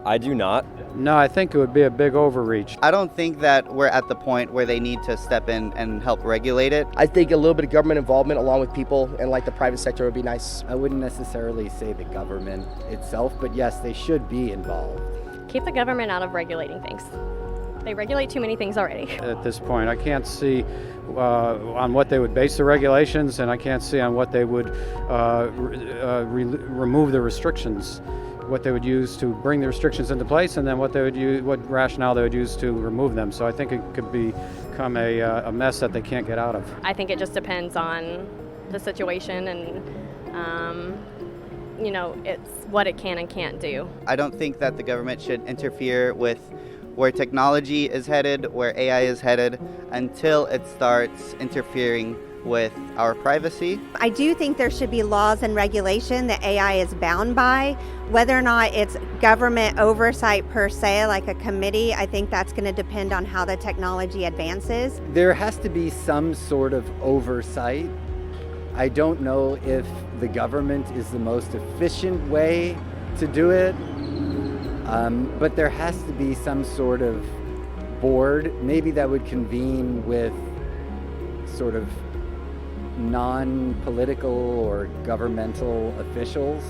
I do not. No, I think it would be a big overreach. I don't think that we're at the point where they need to step in and help regulate it. I think a little bit of government involvement along with people and like the private sector would be nice. I wouldn't necessarily say the government itself, but yes, they should be involved. Keep the government out of regulating things. They regulate too many things already. At this point, I can't see on what they would base the regulations, and I can't see on what they would remove the restrictions, what they would use to bring the restrictions into place, and then what they would use, what rationale they would use to remove them. So I think it could become a mess that they can't get out of. I think it just depends on the situation and it's what it can and can't do. I don't think that the government should interfere with where technology is headed, where AI is headed, until it starts interfering with our privacy. I do think there should be laws and regulation that AI is bound by. Whether or not it's government oversight per se, like a committee, I think that's going to depend on how the technology advances. There has to be some sort of oversight. I don't know if the government is the most efficient way to do it, but there has to be some sort of board, maybe that would convene with sort of non-political or governmental officials.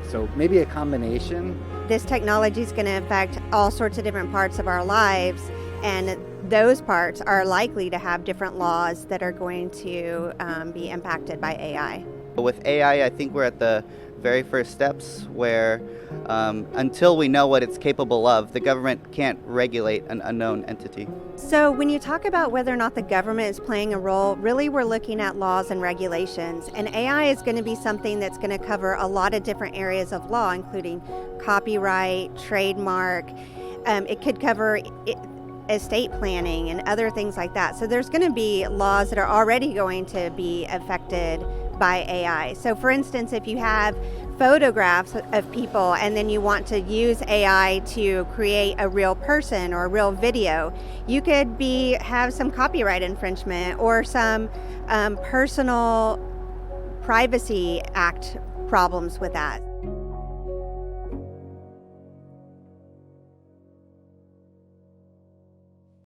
So maybe a combination. This technology is going to affect all sorts of different parts of our lives, and those parts are likely to have different laws that are going to be impacted by AI. With AI, I think we're at the very first steps where until we know what it's capable of, the government can't regulate an unknown entity. So when you talk about whether or not the government is playing a role, really we're looking at laws and regulations. And AI is going to be something that's going to cover a lot of different areas of law, including copyright, trademark. It could cover estate planning and other things like that. So there's going to be laws that are already going to be affected by AI. So for instance, if you have photographs of people and then you want to use AI to create a real person or a real video, you could have some copyright infringement or some personal privacy act problems with that.